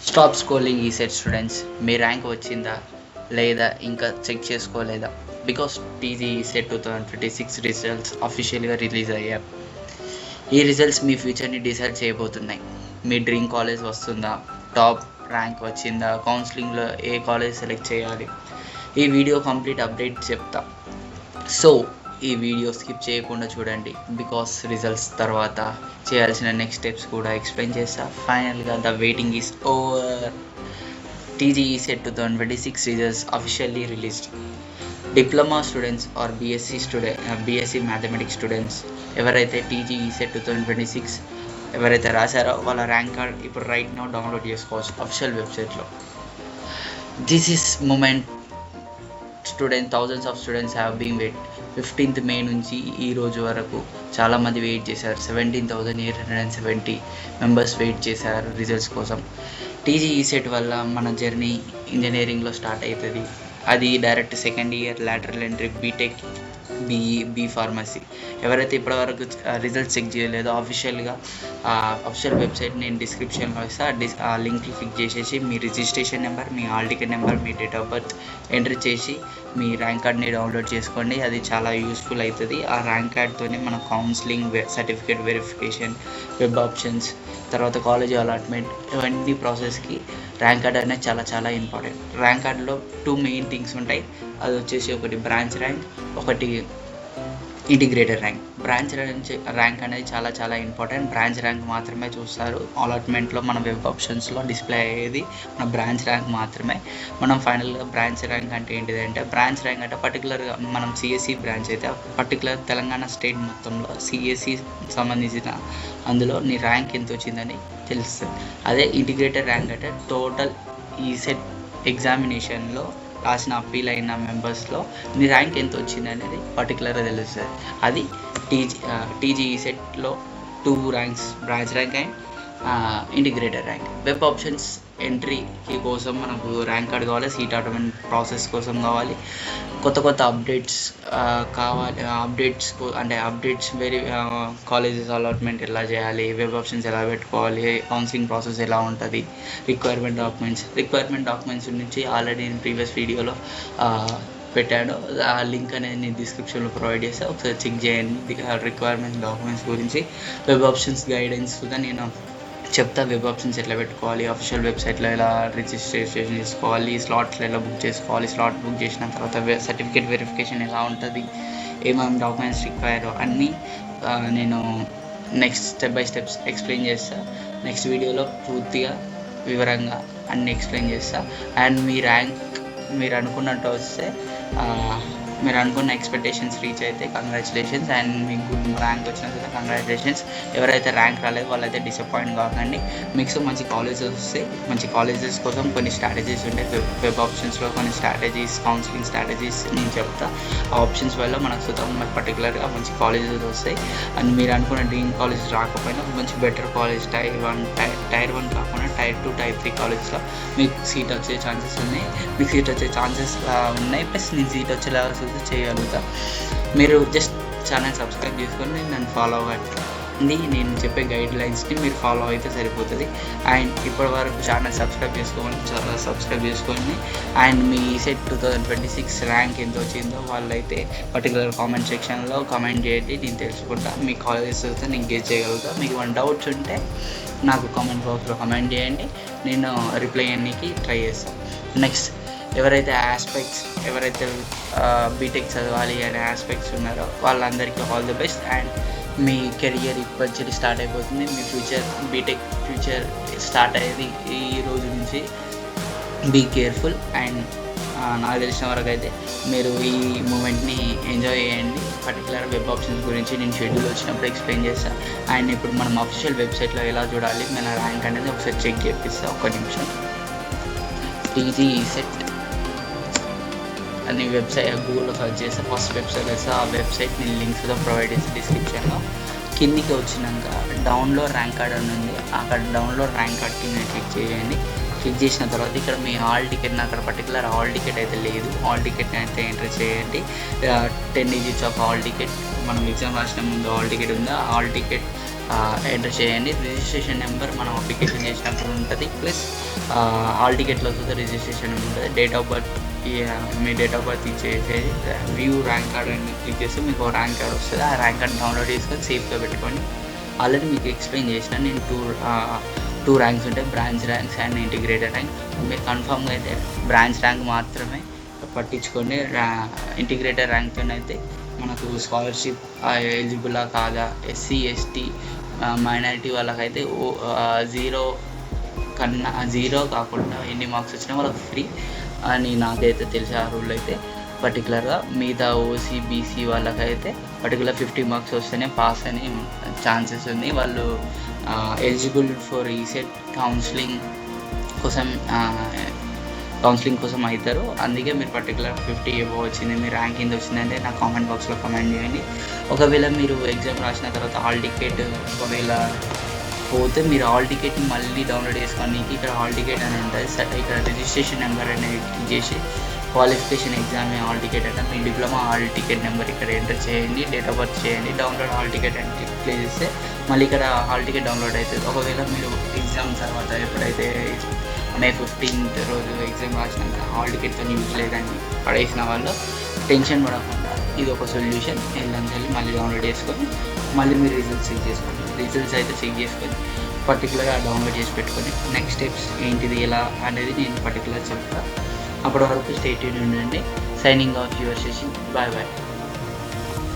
Stop scrolling ఈ SET students. మీ rank వచ్చిందా లేదా ఇంకా చెక్ చేసుకోలేదా? బికాస్ టీజీ సెట్ 2026 రిజల్ట్స్ అఫీషియల్గా రిలీజ్ అయ్యారు. ఈ రిజల్ట్స్ మీ ఫ్యూచర్ని డిసైడ్ చేయబోతున్నాయి. మీ డ్రీమ్ కాలేజ్ వస్తుందా, టాప్ ర్యాంక్ వచ్చిందా, కౌన్సిలింగ్లో ఏ కాలేజ్ సెలెక్ట్ చేయాలి, ఈ వీడియో కంప్లీట్ అప్డేట్ చెప్తా. సో ఈ వీడియో స్కిప్ చేయకుండా చూడండి, బికాస్ రిజల్ట్స్ తర్వాత చేయాల్సిన నెక్స్ట్ స్టెప్స్ కూడా ఎక్స్ప్లెయిన్ చేస్తా. ఫైనల్గా the waiting is over. TGE CET 2026 results officially released. Diploma students or BSc mathematics students ఎవరైతే టీజీఈ సెట్ 2026 ఎవరైతే రాశారో వాళ్ళ ర్యాంక్ కార్డ్ ఇప్పుడు రైట్ నౌ డౌన్లోడ్ చేసుకోవచ్చు అఫీషియల్ వెబ్సైట్లో. This is moment student, thousands of students have been wait. 15th May నుంచి ఈ రోజు వరకు చాలామంది వెయిట్ చేశారు. 17,870 మెంబర్స్ వెయిట్ చేశారు రిజల్ట్స్ కోసం. టీజీఈ సెట్ వల్ల మన జర్నీ ఇంజనీరింగ్లో స్టార్ట్ అవుతుంది. అది direct second year lateral entry B tech, B pharmacy. ఎవరైతే ఇప్పటివరకు రిజల్ట్స్ చెక్ చేయలేదో అఫీషియల్ వెబ్సైట్ నేను డిస్క్రిప్షన్లో ఇస్తాను. ఆ లింక్కి క్లిక్ చేసేసి మీ రిజిస్ట్రేషన్ నెంబర్, మీ హాల్ టికెట్ నెంబర్, మీ డేట్ ఆఫ్ బర్త్ ఎంట్రీ చేసి మీ ర్యాంక్ కార్డ్ని డౌన్లోడ్ చేసుకోండి. అది చాలా యూస్ఫుల్ అవుతుంది. ఆ ర్యాంక్ కార్డ్తోనే మన counselling, certificate verification, web options, తర్వాత కాలేజ్ అలాట్మెంట్, ఇవన్నీ ప్రాసెస్కి ర్యాంక్ కార్డ్ అనేది చాలా చాలా ఇంపార్టెంట్. ర్యాంక్ కార్డ్లో 2 మెయిన్ థింగ్స్ ఉంటాయి. అది వచ్చేసి ఒకటి బ్రాంచ్ ర్యాంక్, ఒకటి ఇంటిగ్రేటెడ్ ర్యాంక్. బ్రాంచ్ ర్యాంక్ అనేది చాలా చాలా ఇంపార్టెంట్. బ్రాంచ్ ర్యాంక్ మాత్రమే చూస్తారు అలాట్మెంట్లో, మన వెబ్ ఆప్షన్స్లో డిస్ప్లే అయ్యేది మన బ్రాంచ్ ర్యాంక్ మాత్రమే. మనం ఫైనల్గా బ్రాంచ్ ర్యాంక్ అంటే ఏంటిదంటే, బ్రాంచ్ ర్యాంక్ అంటే పర్టికులర్గా మనం సిఎస్సి బ్రాంచ్ అయితే పర్టికులర్ తెలంగాణ స్టేట్ మొత్తంలో సిఎస్సి సంబంధించిన అందులో నీ ర్యాంక్ ఎంత వచ్చిందని తెలుస్తుంది. అదే ఇంటిగ్రేటెడ్ ర్యాంక్ అంటే టోటల్ ఈ సెట్ ఎగ్జామినేషన్లో రాసిన అప్పీల్ అయిన మెంబర్స్లో నీ ర్యాంక్ ఎంత వచ్చింది అనేది పర్టికులర్గా తెలుస్తుంది. అది టీజీఈ సెట్లో 2 ranks, branch rank and integrated rank. Web options ఎంట్రీకి కోసం మనకు ర్యాంక్ కార్డ్ కావాలి, సీట్ అలాట్మెంట్ ప్రాసెస్ కోసం కావాలి, కొత్త అప్డేట్స్ కావాలి. అప్డేట్స్ వేరే కాలేజెస్ అలాట్మెంట్ ఎలా చేయాలి, వెబ్ ఆప్షన్స్ ఎలా పెట్టుకోవాలి, కౌన్సిలింగ్ ప్రాసెస్ ఎలా ఉంటుంది, రిక్వైర్మెంట్ డాక్యుమెంట్స్ నుంచి ఆల్రెడీ నేను ప్రీవియస్ వీడియోలో పెట్టాను. ఆ లింక్ అనేది నేను డిస్క్రిప్షన్లో ప్రొవైడ్ చేస్తాను, ఒకసారి చెక్ చేయండి. రిక్వైర్మెంట్ డాక్యుమెంట్స్ గురించి, వెబ్ ఆప్షన్స్ గైడెన్స్ కూడా నేను చెప్తా. వెబ్ ఆప్షన్స్ ఎట్లా పెట్టుకోవాలి, అఫీషియల్ వెబ్సైట్లో ఎలా రిజిస్ట్రేషన్ చేసుకోవాలి, స్లాట్స్లో ఎలా బుక్ చేసుకోవాలి, స్లాట్ బుక్ చేసిన తర్వాత సర్టిఫికేట్ వెరిఫికేషన్ ఎలా ఉంటుంది, ఏమేమి డాక్యుమెంట్స్ రిక్వైర్ అన్నీ నేను next step by steps explain చేస్తాను. నెక్స్ట్ వీడియోలో పూర్తిగా వివరంగా అన్నీ ఎక్స్ప్లెయిన్ చేస్తాను. అండ్ మీ ర్యాంక్ మీరు అనుకున్నట్టు వస్తే, మీరు అనుకున్న ఎక్స్పెక్టేషన్స్ రీచ్ అయితే కంగ్రాచులేషన్స్. అండ్ మీకు గుడ్ ర్యాంక్ వచ్చిన తర్వాత కంగ్రాచులేషన్స్. ఎవరైతే ర్యాంక్ రాలేదు వాళ్ళైతే డిసప్పాయింట్ కాకండి. మీకు మంచి కాలేజెస్ వస్తాయి. మంచి కాలేజెస్ కోసం కొన్ని స్ట్రాటజీస్ ఉంటాయి. వెబ్ ఆప్షన్స్లో కొన్ని స్ట్రాటజీస్, కౌన్సిలింగ్ స్ట్రాటజీస్ నేను చెప్తా. ఆ ఆప్షన్స్ వల్ల మనకు పర్టికులర్గా మంచి కాలేజెస్ వస్తాయి. అండ్ మీరు అనుకున్న డ్రీమ్ కాలేజ్ రాకపోయినా మంచి బెటర్ కాలేజ్, టైర్ 1 కాకుండా టైర్ 2, టైర్ 3 కాలేజ్లో మీకు సీట్ వచ్చే ఛాన్సెస్ ఉన్నాయి. ప్లస్ నేను సీట్ వచ్చేలాగా చేయగలుగుతా. మీరు జస్ట్ ఛానల్ సబ్స్క్రైబ్ చేసుకొని నన్ను ఫాలో అవ్వండి. నేను చెప్పే గైడ్ లైన్స్ని మీరు ఫాలో అయితే సరిపోతుంది. అండ్ ఇప్పటి వరకు ఛానల్ సబ్స్క్రైబ్ చేసుకోండి. అండ్ మీ సెట్ 2026 ర్యాంక్ ఎంత వచ్చిందో వాళ్ళైతే పర్టికులర్ కామెంట్ సెక్షన్లో కామెంట్ చేయండి. నేను తెలుసుకుంటా, మీ కాలేజెస్ అయితే నేను గెస్ చేయగలుగుతా. మీకు ఏమైనా డౌట్స్ ఉంటే నాకు కామెంట్ బాక్స్లో కామెంట్ చేయండి, నేను రిప్లై చేయడానికి ట్రై చేస్తాను. నెక్స్ట్ ఎవరైతే బీటెక్ చదవాలి అనే ఆస్పెక్ట్స్ ఉన్నారో వాళ్ళందరికీ all the best. And me career ఇప్పటి స్టార్ట్ అయిపోతుంది. మీ ఫ్యూచర్ స్టార్ట్ అయ్యేది ఈ రోజు నుంచి. Be careful. అండ్ నాకు తెలిసిన వరకు అయితే మీరు ఈ మూమెంట్ని ఎంజాయ్ చేయండి. పర్టికులర్ వెబ్ ఆప్షన్స్ గురించి నేను షెడ్యూల్ వచ్చినప్పుడు ఎక్స్ప్లెయిన్ చేస్తాను. అండ్ ఇప్పుడు మనం అఫీషియల్ వెబ్సైట్లో ఎలా చూడాలి మన ర్యాంక్ అనేది ఒకసారి చెక్ చేపిస్తాను. ఒక నిమిషం. టీజీఈ సెట్ అని వెబ్సైట్ గూగుల్లో సర్చ్ చేస్తే ఫస్ట్ వెబ్సైట్ వస్తే ఆ వెబ్సైట్ నేను లింక్స్ కూడా ప్రొవైడ్ చేసి డిస్క్రిప్షన్లో. కిందికి వచ్చినాక డౌన్లోడ్ ర్యాంక్ కార్డ్ అని ఉంది. అక్కడ డౌన్లోడ్ ర్యాంక్ కార్డ్ కింద క్లిక్ చేయండి. క్లిక్ చేసిన తర్వాత ఇక్కడ మీ హాల్ టికెట్, అక్కడ పర్టికులర్ హాల్ టికెట్ అయితే లేదు. హాల్ టికెట్ అయితే ఎంటర్ చేయండి. 10 digits ఆఫ్ హాల్ టికెట్, మనం ఎగ్జామ్ రాసిన ముందు హాల్ టికెట్ ఉందా, హాల్ టికెట్ ఎంటర్ చేయండి. రిజిస్ట్రేషన్ నెంబర్ మనం అప్లికేషన్ చేసినప్పుడు ఉంటుంది, ప్లస్ హాల్ టికెట్లో వస్తుంది రిజిస్ట్రేషన్ నెంబర్ ఉంటుంది. Date of birth, me date of birth ఇచ్చేసి వ్యూ ర్యాంక్ కార్డ్ అని క్లిక్ చేస్తే మీకు ర్యాంక్ కార్డ్ వస్తుంది. ఆ ర్యాంక్ కార్డ్ డౌన్లోడ్ చేసుకొని సేఫ్గా పెట్టుకోండి. ఆల్రెడీ మీకు ఎక్స్ప్లెయిన్ చేసిన నేను టూ ర్యాంక్స్ ఉంటాయి, branch ranks and integrated rank. మీరు కన్ఫామ్గా అయితే బ్రాంచ్ ర్యాంక్ మాత్రమే పట్టించుకోండి. ఇంటిగ్రేటెడ్ ర్యాంక్తో అయితే మనకు స్కాలర్షిప్ ఎలిజిబులా కాదా, ఎస్సీ ఎస్టీ మైనారిటీ వాళ్ళకైతే జీరో కాకుండా ఎన్ని మార్క్స్ వచ్చినా వాళ్ళకి ఫ్రీ అని నాకైతే తెలిసే. ఆ రూల్ అయితే పర్టికులర్గా మిగతా ఓసీ బీసీ వాళ్ళకైతే పర్టికులర్ 50 మార్క్స్ వస్తేనే పాస్ అని ఛాన్సెస్ ఉంది. వాళ్ళు ఎలిజిబుల్ ఫర్ ఈసెట్ కౌన్సిలింగ్ కోసం అవుతారు. అందుకే మీరు పర్టికులర్ 50 ఎబో వచ్చింది, మీ ర్యాంక్ కింద వచ్చిందంటే నాకు కామెంట్ బాక్స్లో కామెంట్ చేయండి. ఒకవేళ మీరు ఎగ్జామ్ రాసిన తర్వాత హాల్ టికెట్ ఒకవేళ పోతే మీరు హాల్ టికెట్ని మళ్ళీ డౌన్లోడ్ చేసుకోండి. ఇక్కడ హాల్ టికెట్ అని ఉంటుంది, ఇక్కడ రిజిస్ట్రేషన్ నెంబర్ అనేది క్లిక్ చేసి క్వాలిఫికేషన్ ఎగ్జామ్ హాల్ టికెట్ అంటే మీ డిప్లొమా హాల్ టికెట్ నెంబర్ ఇక్కడ ఎంటర్ చేయండి, డేట్ ఆఫ్ బర్త్ చేయండి, డౌన్లోడ్ హాల్ టికెట్ అని క్లిక్ చేస్తే మళ్ళీ ఇక్కడ హాల్ టికెట్ డౌన్లోడ్ అవుతుంది. ఒకవేళ మీరు ఎగ్జామ్ తర్వాత ఎప్పుడైతే May 15th రోజు ఎగ్జామ్ రాసినాక హాల్ టికెట్తో యూజ్ లేదని పడేసిన వాళ్ళు టెన్షన్ పడకుండా ఇది ఒక సొల్యూషన్. ఏంటంటే మళ్ళీ డౌన్లోడ్ చేసుకొని మళ్ళీ మీరు రిజల్ట్స్ చెక్ చేసుకోండి. రిజల్ట్స్ అయితే చెక్ చేసుకొని పర్టికులర్గా డౌన్లోడ్ చేసి పెట్టుకొని నెక్స్ట్ స్టెప్స్ ఏంటిది ఎలా అనేది నేను పర్టికులర్ చెప్తాను. అప్పటి వరకు స్టే ట్యూన్డ్ ఉండండి. Signing off your session. Bye bye.